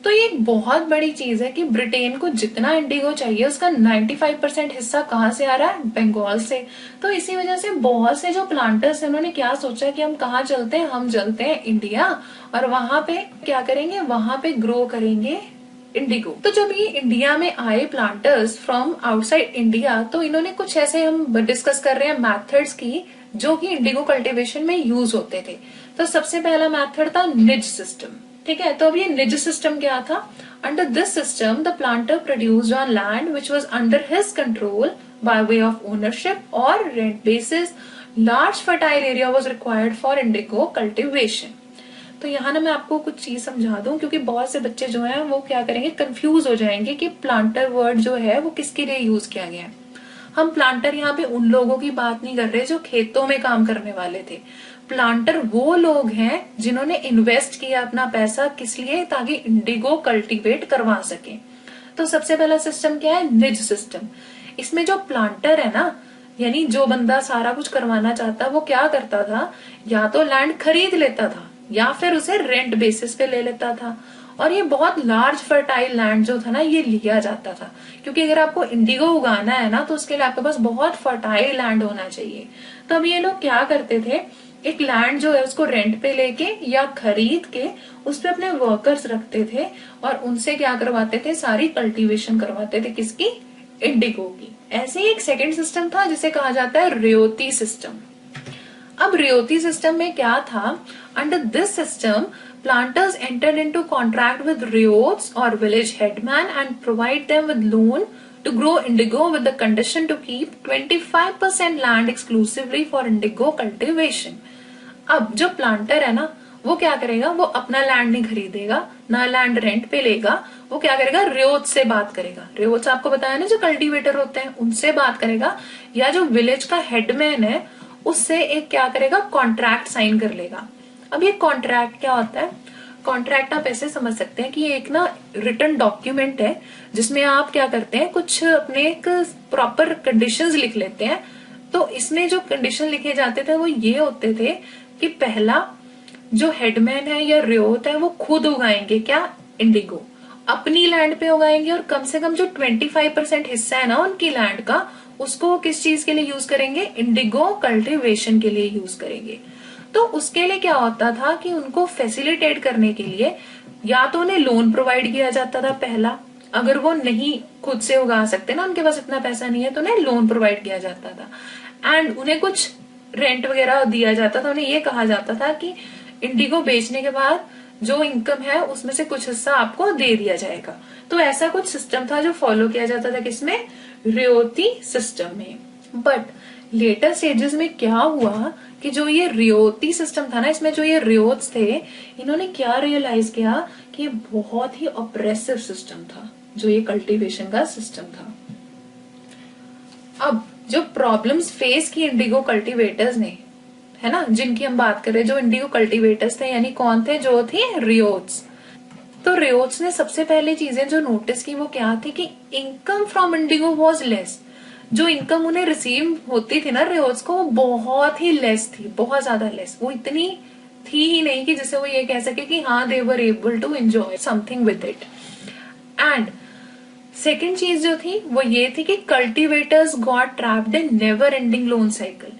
तो ये एक बहुत बड़ी चीज है कि ब्रिटेन को जितना इंडिगो चाहिए उसका 95% हिस्सा कहाँ से आ रहा है, बंगाल से। तो इसी वजह से बहुत से जो प्लांटर्स हैं उन्होंने क्या सोचा कि हम कहाँ चलते हैं, हम चलते हैं इंडिया, और वहां पे क्या करेंगे, वहां पे ग्रो करेंगे इंडिगो। तो जब ये इंडिया में आए प्लांटर्स फ्रॉम आउटसाइड इंडिया, तो इन्होंने कुछ ऐसे, हम डिस्कस कर रहे हैं मेथड्स की जो कि इंडिगो कल्टीवेशन में यूज होते थे। तो सबसे पहला मेथड था निज सिस्टम, ठीक है। तो अब ये निज सिस्टम क्या था? Under this system the planter produced on land which was under his control by way of ownership और rent basis large fertile area was required for indigo cultivation. तो यहाँ ना मैं आपको कुछ चीज समझा दूं, क्योंकि बहुत से बच्चे जो हैं वो क्या करेंगे, कंफ्यूज हो जाएंगे कि प्लांटर वर्ड जो है वो किसके लिए यूज किया गया है। हम प्लांटर यहाँ पे उन लोगों की बात नहीं कर रहे जो खेतों में काम करने वाले थे। प्लांटर वो लोग हैं जिन्होंने इन्वेस्ट किया अपना पैसा, किस लिए? ताकि इंडिगो कल्टीवेट करवा सके। तो सबसे पहला सिस्टम क्या है? निज सिस्टम। इसमें जो प्लांटर है ना, यानी जो बंदा सारा कुछ करवाना चाहता, वो क्या करता था, या तो लैंड खरीद लेता था या फिर उसे रेंट बेसिस पे ले लेता था। और ये बहुत लार्ज फर्टाइल लैंड जो था ना, ये लिया जाता था, क्योंकि अगर आपको इंडिगो उगाना है ना, तो उसके लिए आपके पास बहुत फर्टाइल लैंड होना चाहिए। तो अब ये लोग क्या करते थे, एक लैंड जो है उसको रेंट पे लेके या खरीद के उस पे अपने वर्कर्स रखते थे और उनसे क्या करवाते थे, सारी कल्टीवेशन करवाते थे। किसकी? इंडिगो की। ऐसे ही एक सेकेंड सिस्टम था जिसे कहा जाता है रियोती सिस्टम। अब रियोती सिस्टम में क्या था? Under this system planters entered into contract with riots or village headman and provide them with loan to grow indigo with the condition to keep 25% land exclusively for indigo cultivation. अब जो planter है ना, वो क्या करेगा, वो अपना land नहीं खरीदेगा, ना लैंड रेंट पे लेगा। वो क्या करेगा, रियोट्स से बात करेगा। रियोट्स आपको बताया ना, जो कल्टीवेटर होते हैं, उनसे बात करेगा, या जो विलेज का हेडमैन है उससे एक क्या करेगा, कॉन्ट्रैक्ट साइन कर लेगा। अब ये कॉन्ट्रैक्ट क्या होता है? कॉन्ट्रैक्ट आप ऐसे समझ सकते हैं कि ये एक ना रिटन डॉक्यूमेंट है जिसमें आप क्या करते हैं, कुछ अपने एक प्रॉपर कंडीशंस लिख लेते हैं। तो इसमें जो कंडीशन लिखे जाते थे वो ये होते थे कि पहला, जो हेडमैन है या रियोत है वो खुद उगाएंगे क्या, इंडिगो, अपनी लैंड पे उगाएंगे, और कम से कम जो 25% हिस्सा है ना उनकी लैंड का, उसको किस चीज के लिए यूज करेंगे, इंडिगो कल्टीवेशन के लिए यूज करेंगे। तो उसके लिए क्या होता था कि उनको फैसिलिटेट करने के लिए या तो उन्हें लोन प्रोवाइड किया जाता था पहला, अगर वो नहीं खुद से उगा सकते ना, उनके पास इतना पैसा नहीं है, तो उन्हें लोन प्रोवाइड किया जाता था। एंड उन्हें कुछ रेंट वगैरह दिया जाता था। उन्हें ये कहा जाता था कि इंडिगो बेचने के बाद जो इनकम है उसमें से कुछ हिस्सा आपको दे दिया जाएगा। तो ऐसा कुछ सिस्टम था जो फॉलो किया जाता था किसमें, रियोती सिस्टम में। बट लेटर स्टेजेस में क्या हुआ कि जो ये रियोती सिस्टम था ना, इसमें जो ये रियोट्स थे, इन्होंने क्या रियलाइज किया कि ये बहुत ही ऑप्रेसिव सिस्टम था, जो ये कल्टीवेशन का सिस्टम था। अब जो प्रॉब्लम्स फेस की इंडिगो कल्टीवेटर्स ने, है ना, जिनकी हम बात कर रहे हैं, जो इंडिगो कल्टीवेटर्स थे, यानी कौन थे, जो थे रियोट्स। तो रियोट्स ने सबसे पहले चीजें जो नोटिस की वो क्या थी कि income from Indigo was less. जो इनकम उन्हें रिसीव होती थी ना रियोट्स को, वो बहुत ही लेस थी, बहुत ज्यादा लेस। वो इतनी थी ही नहीं कि जिससे वो ये कह सके कि हाँ they were able to enjoy something with it. And second चीज जो थी वो ये थी कि cultivators got trapped in never ending loan cycle.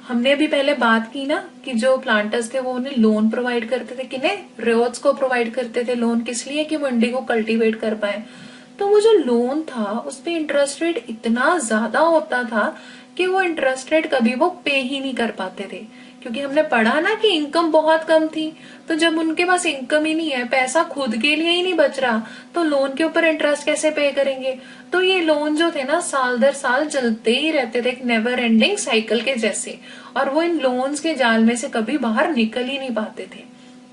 हमने अभी पहले बात की ना कि जो प्लांटर्स थे वो उन्हें लोन प्रोवाइड करते थे, किन्हें, रियोट्स को प्रोवाइड करते थे लोन, किस लिए कि वो इंडिगो कल्टीवेट कर पाए। तो वो जो लोन था उस पे इंटरेस्ट रेट इतना ज्यादा होता था कि वो इंटरेस्ट रेट कभी वो पे ही नहीं कर पाते थे, क्योंकि हमने पढ़ा ना कि इनकम बहुत कम थी। तो जब उनके पास इनकम ही नहीं है, पैसा खुद के लिए ही नहीं बच रहा, तो लोन के ऊपर इंटरेस्ट कैसे पे करेंगे। तो ये लोन जो थे ना साल दर साल चलते ही रहते थे, एक नेवर एंडिंग साइकिल के जैसे, और वो इन लोन्स के जाल में से कभी बाहर निकल ही नहीं पाते थे।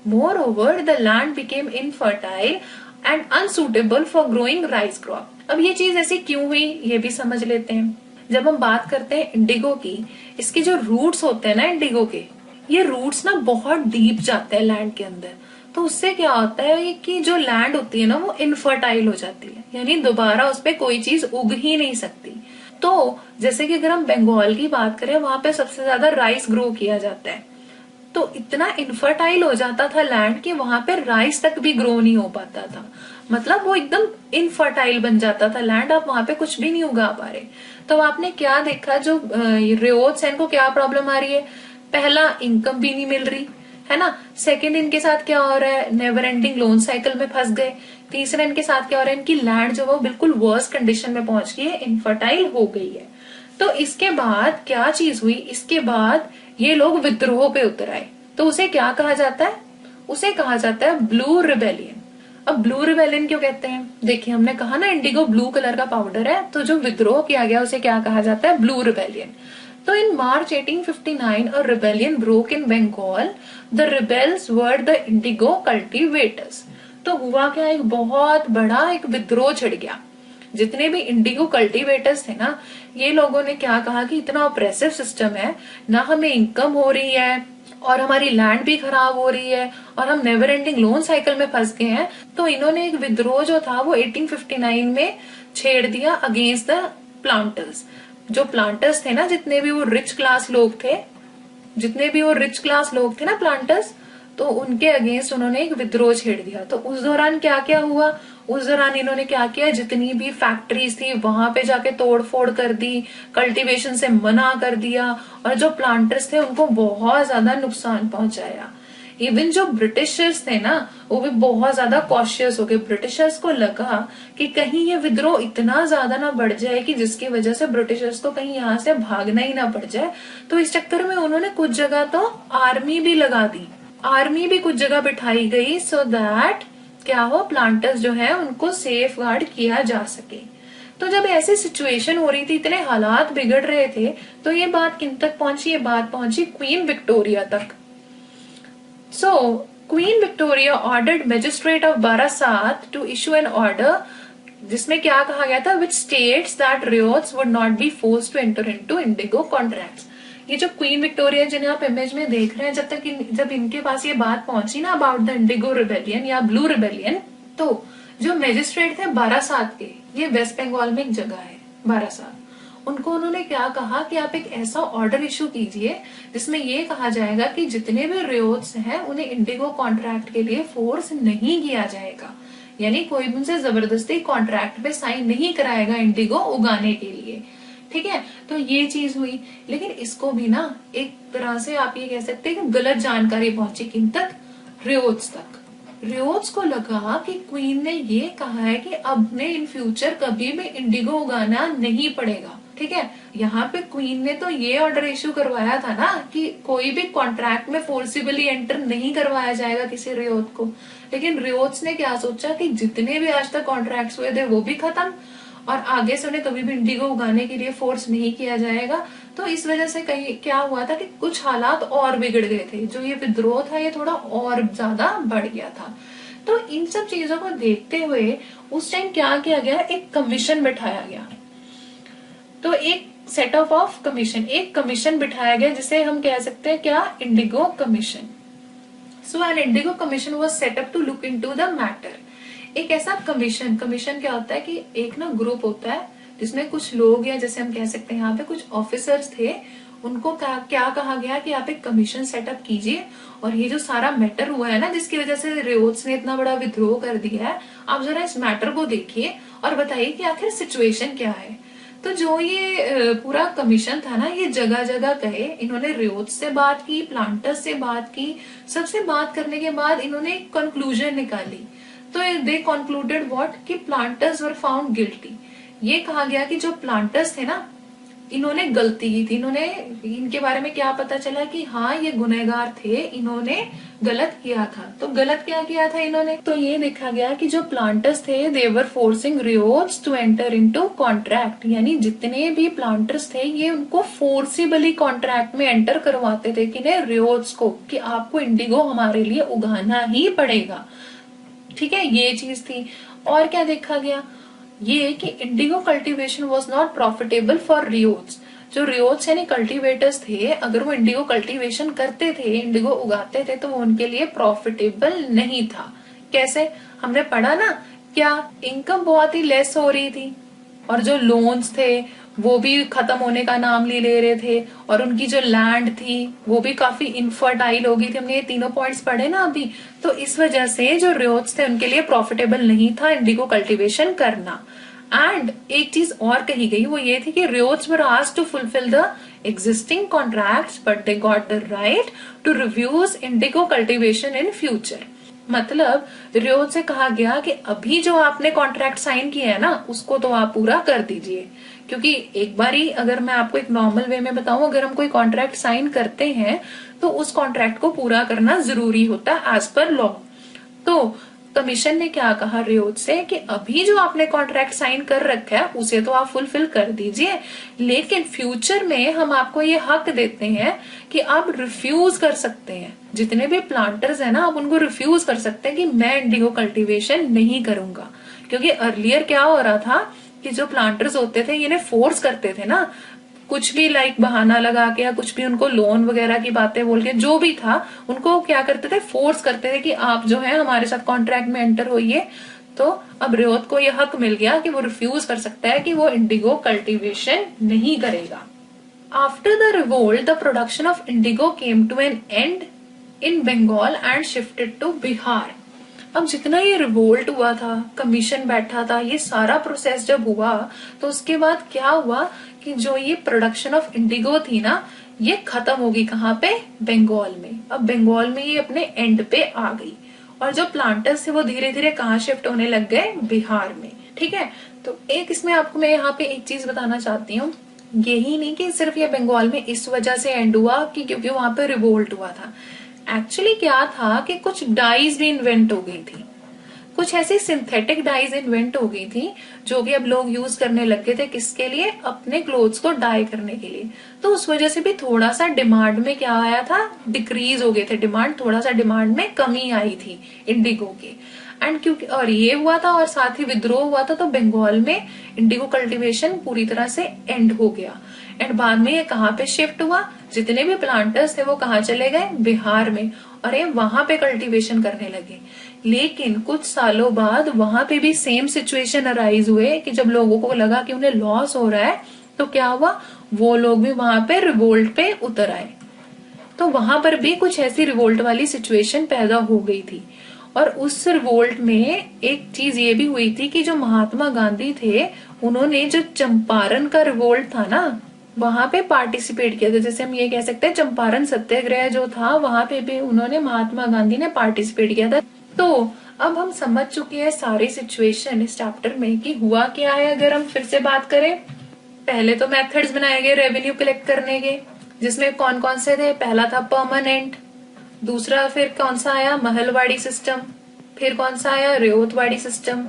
More over the land became infertile and unsuitable for growing rice crop. अब ये चीज ऐसी क्यों हुई ये भी समझ लेते हैं। जब हम बात करते हैं इंडिगो की, इसके जो रूट्स होते हैं ना इंडिगो के, ये रूट्स ना बहुत डीप जाते हैं लैंड के अंदर। तो उससे क्या होता है कि जो लैंड होती है ना वो इनफर्टाइल हो जाती है, यानी दोबारा उस पर कोई चीज उग ही नहीं सकती। तो जैसे कि अगर हम बंगाल की बात करें, वहां पे सबसे ज्यादा राइस ग्रो किया जाता है। तो इतना इनफर्टाइल हो जाता था लैंड कि वहां पे राइस तक भी ग्रो नहीं हो पाता था। मतलब वो एकदम इनफर्टाइल बन जाता था लैंड, आप वहां पे कुछ भी नहीं उगा पा रहे। तो आपने क्या देखा, जो रियोट्स हैं इनको क्या प्रॉब्लम आ रही है, पहला इनकम भी नहीं मिल रही है ना, सेकंड इनके साथ क्या हो रहा है, नेवर एंडिंग लोन साइकिल में फंस गए, तीसरा इनके साथ क्या हो रहा है, इनकी लैंड जो वो बिल्कुल वर्स कंडीशन में पहुंच गई है, इनफर्टाइल हो गई है। तो इसके बाद क्या चीज हुई, इसके बाद ये लोग विद्रोह पे उतर आए। तो उसे क्या कहा जाता है? उसे कहा जाता है ब्लू रिबेलियन। अब ब्लू रिबेलियन क्यों कहते हैं? देखिए हमने कहा ना इंडिगो ब्लू कलर का पाउडर है, तो जो विद्रोह किया गया उसे क्या कहा जाता है? Blue rebellion. तो इन मार्च 1859 a rebellion broke in Bengal. The rebels were the indigo cultivators. तो हुआ क्या, एक बहुत बड़ा एक विद्रोह छिड़ गया। जितने भी इंडिगो कल्टीवेटर्स थे ना, ये लोगों ने क्या कहा कि इतना ऑप्रेसिव सिस्टम है ना, हमें इनकम हो रही है और हमारी लैंड भी खराब हो रही है और हम नेवर एंडिंग लोन साइकिल में फंस गए हैं। तो इन्होंने एक विद्रोह जो था वो 1859 में छेड़ दिया अगेंस्ट द प्लांटर्स। जो प्लांटर्स थे ना, जितने भी वो रिच क्लास लोग थे ना प्लांटर्स, तो उनके अगेंस्ट उन्होंने एक विद्रोह छेड़ दिया। तो उस दौरान क्या क्या हुआ? उस दौरान इन्होंने क्या किया, जितनी भी फैक्ट्रीज थी वहां पे जाके तोड़फोड़ कर दी, कल्टीवेशन से मना कर दिया और जो प्लांटर्स थे उनको बहुत ज्यादा नुकसान पहुंचाया। इवन जो ब्रिटिशर्स थे ना, वो भी बहुत ज्यादा कॉशियस हो गए। ब्रिटिशर्स को लगा कि कहीं ये विद्रोह इतना ज्यादा ना बढ़ जाए कि जिसकी वजह से ब्रिटिशर्स को कहीं यहाँ से भागना ही ना पड़ जाए। तो इस चक्कर में उन्होंने कुछ जगह तो आर्मी भी लगा दी, आर्मी भी कुछ जगह बिठाई गई, सो दैट क्या हो, प्लांटर्स जो है उनको सेफ गार्ड किया जा सके। तो जब ऐसी सिचुएशन हो रही थी, इतने हालात बिगड़ रहे थे, तो ये बात किन तक पहुंची? ये बात पहुंची क्वीन विक्टोरिया तक। So, Queen Victoria ordered magistrate of Barasat to issue an order जिसमें क्या कहा गया था, which states that riots would not be forced to enter into indigo contracts। ये जो क्वीन विक्टोरिया जिन्हें आप इमेज में देख रहे हैं, जब इनके पास ये बात पहुंची ना अबाउट द इंडिगो रिबेलियन या ब्लू रिबेलियन, तो जो मैजिस्ट्रेट थे बारासात के, ये वेस्ट बंगाल में एक जगह है बारासात, उनको उन्होंने क्या कहा कि आप एक ऐसा ऑर्डर इशू कीजिए जिसमें ये कहा जाएगा कि जितने भी रियोट्स हैं उन्हें इंडिगो कॉन्ट्रैक्ट के लिए फोर्स नहीं किया जाएगा, यानी कोई भी उनसे जबरदस्ती कॉन्ट्रैक्ट पे साइन नहीं कराएगा इंडिगो उगाने के लिए। ठीक है, तो ये चीज हुई। लेकिन इसको भी ना एक तरह से आप ये कह सकते हैं कि गलत जानकारी पहुंची किन तक? रियोट्स तक। रियोट्स को लगा कि क्वीन ने ये कहा है कि अब ने इन फ्यूचर कभी भी इंडिगो उगाना नहीं पड़ेगा। ठीक है, यहाँ पे क्वीन ने तो ये ऑर्डर इशू करवाया था ना कि कोई भी कॉन्ट्रैक्ट में फोर्सिबली एंटर नहीं करवाया जाएगा किसी रियोट को। लेकिन रियोट्स ने क्या सोचा कि जितने भी आज तक कॉन्ट्रैक्ट्स हुए थे वो भी खत्म और आगे से उन्हें कभी भी इंडिगो उगाने के लिए फोर्स नहीं किया जाएगा। तो इस वजह से कहीं क्या हुआ था कि कुछ हालात और बिगड़ गए थे, जो ये विद्रोह था ये थोड़ा और ज्यादा बढ़ गया था। तो इन सब चीजों को देखते हुए उस टाइम क्या किया गया, एक कमीशन बिठाया गया। तो एक सेट ऑफ कमीशन, एक कमीशन बिठाया गया जिसे हम कह सकते हैं क्या, indigo commission. So an indigo commission was set up to look into the matter. एक ऐसा कमीशन क्या होता है कि एक ना ग्रुप होता है जिसमें कुछ लोग या जैसे हम कह सकते हैं यहाँ पे कुछ ऑफिसर्स थे, उनको क्या कहा गया कि आप एक कमीशन सेटअप कीजिए और ये जो सारा मैटर हुआ है ना जिसकी वजह से रियोट्स ने इतना बड़ा विद्रोह कर दिया है, आप जरा इस मैटर को देखिए और बताइए कि आखिर सिचुएशन क्या है। तो जो ये पूरा कमीशन था ना, ये जगह जगह गए, इन्होंने रियोट्स से बात की, प्लांटर्स से बात की, सबसे बात करने के बाद इन्होंने एक कंक्लूजन निकाली। तो दे कंक्लूडेड व्हाट, कि प्लांटर्स वर फाउंड गिल्टी। ये कहा गया कि जो प्लांटर्स थे ना, इन्होंने गलती की थी। इनके बारे में क्या पता चला कि हाँ ये गुनहगार थे, इन्होंने गलत किया था। तो गलत क्या किया था इन्होंने, तो ये देखा गया कि जो प्लांटर्स थे they were forcing ryots to enter into contract, यानी जितने भी प्लांटर्स थे ये उनको फोर्सिबली कॉन्ट्रैक्ट में एंटर करवाते थे कि रियोट्स को, कि आपको इंडिगो हमारे लिए उगाना ही पड़ेगा। ठीक है, ये चीज थी। और क्या देखा गया, ये कि indigo cultivation was not profitable for ryots. जो रियोट्स यानी कल्टीवेटर्स थे, अगर वो इंडिगो कल्टीवेशन करते थे, इंडिगो उगाते थे, तो वो उनके लिए प्रॉफिटेबल नहीं था। कैसे, हमने पढ़ा ना, क्या इनकम बहुत ही लेस हो रही थी और जो लोन्स थे वो भी खत्म होने का नाम ले रहे थे और उनकी जो लैंड थी वो भी काफी इनफर्टाइल हो गई थी। हमने ये तीनों पॉइंट्स पढ़े ना अभी। तो इस वजह से जो रियोट्स थे उनके लिए प्रॉफिटेबल नहीं था इंडिगो कल्टीवेशन करना। एंड एक चीज और कही गई, वो ये थी कि ryots were asked to fulfil the existing contracts but they got the right to refuse indigo cultivation in future। मतलब रियोत से कहा गया कि अभी जो आपने कॉन्ट्रैक्ट साइन किया है ना उसको तो आप पूरा कर दीजिए, क्योंकि एक बारी अगर मैं आपको एक नॉर्मल वे में बताऊं, अगर हम कोई कॉन्ट्रैक्ट साइन करते हैं तो उस कॉन्ट्रैक्ट को पूरा करना जरूरी होता है एज पर लॉ। तो कमीशन ने क्या कहा रियोत से कि अभी जो आपने कॉन्ट्रैक्ट साइन कर रखा है उसे तो आप फुलफिल कर दीजिए, लेकिन फ्यूचर में हम आपको ये हक देते हैं कि आप रिफ्यूज कर सकते हैं, जितने भी प्लांटर्स है ना आप उनको रिफ्यूज कर सकते हैं कि मैं इंडिगो कल्टीवेशन नहीं करूंगा। क्योंकि अर्लियर क्या हो रहा था कि जो प्लांटर्स होते थे इन्हें फोर्स करते थे ना, कुछ भी लाइक बहाना लगा के या कुछ भी उनको लोन वगैरह की बातें बोल के जो भी था उनको क्या करते थे, फोर्स करते थे कि आप जो है हमारे साथ कॉन्ट्रैक्ट में एंटर होइए। तो अब रियोत को यह हक मिल गया कि वो रिफ्यूज कर सकता है कि वो इंडिगो कल्टीवेशन नहीं करेगा। After the revolt the production of indigo came to an end in Bengal and shifted to Bihar. अब जितना ये रिवोल्ट हुआ था, कमीशन बैठा था, ये सारा प्रोसेस जब हुआ तो उसके बाद क्या हुआ कि जो ये प्रोडक्शन ऑफ इंडिगो थी ना ये खत्म होगी। कहाँ पे? बंगाल में। अब बंगाल में ये अपने एंड पे आ गई और जो प्लांटर्स थे वो धीरे धीरे कहाँ शिफ्ट होने लग गए? बिहार में। ठीक है, तो एक इसमें आपको मैं यहाँ पे एक चीज बताना चाहती हूँ, यही नहीं कि सिर्फ ये बंगाल में इस वजह से एंड हुआ कि क्योंकि वहां पे रिवोल्ट हुआ था। एक्चुअली क्या था कि कुछ डाइज भी इन्वेंट हो गई थी, कुछ ऐसी सिंथेटिक डाइज इन्वेंट हो गई थी जो कि अब लोग यूज करने लगे थे, किसके लिए? अपने क्लोथ्स को डाई करने के लिए। तो उस वजह से भी थोड़ा सा डिमांड में क्या आया था? डिक्रीज हो गए थे डिमांड, थोड़ा सा डिमांड में कमी आई थी इंडिगो के। एंड क्योंकि और ये हुआ था और साथ ही विद्रोह हुआ था तो बंगाल में इंडिगो कल्टीवेशन पूरी तरह से एंड हो गया। एंड बाद में ये कहाँ पे शिफ्ट हुआ? जितने भी प्लांटर्स थे वो कहाँ चले गए? बिहार में, और ये वहां पे कल्टीवेशन करने लगे। लेकिन कुछ सालों बाद वहां पे भी सेम सिचुएशन अराइज हुए कि जब लोगों को लगा कि उन्हें लॉस हो रहा है तो क्या हुआ? वो लोग भी वहां पे रिवोल्ट पे उतर आए। तो वहां पर भी कुछ ऐसी रिवोल्ट वाली सिचुएशन पैदा हो गई थी। और उस रिवोल्ट में एक चीज ये भी हुई थी कि जो महात्मा गांधी थे उन्होंने जो चंपारण का रिवोल्ट था ना वहां पे पार्टिसिपेट किया था। जैसे हम ये कह सकते हैं चंपारण सत्याग्रह जो था वहां पे भी उन्होंने, महात्मा गांधी ने पार्टिसिपेट किया था। तो अब हम समझ चुके हैं सारी सिचुएशन इस चैप्टर में कि हुआ क्या है। अगर हम फिर से बात करें, पहले तो मेथड्स बनाए गए रेवेन्यू कलेक्ट करने के, जिसमें कौन कौन से थे? पहला था परमानेंट, दूसरा फिर कौन सा आया? महलवाड़ी सिस्टम, फिर कौन सा आया? रियोतवाड़ी सिस्टम।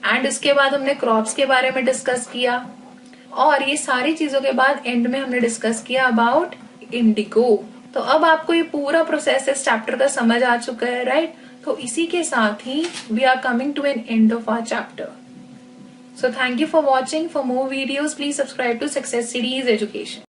एंड इसके बाद हमने क्रॉप्स के बारे में डिस्कस किया, और ये सारी चीजों के बाद एंड में हमने डिस्कस किया अबाउट इंडिगो। तो अब आपको ये पूरा प्रोसेस इस चैप्टर का समझ आ चुका है, राइट? तो इसी के साथ ही we are coming to an end of our chapter. So thank you for watching. For more videos, please subscribe to Success Series Education.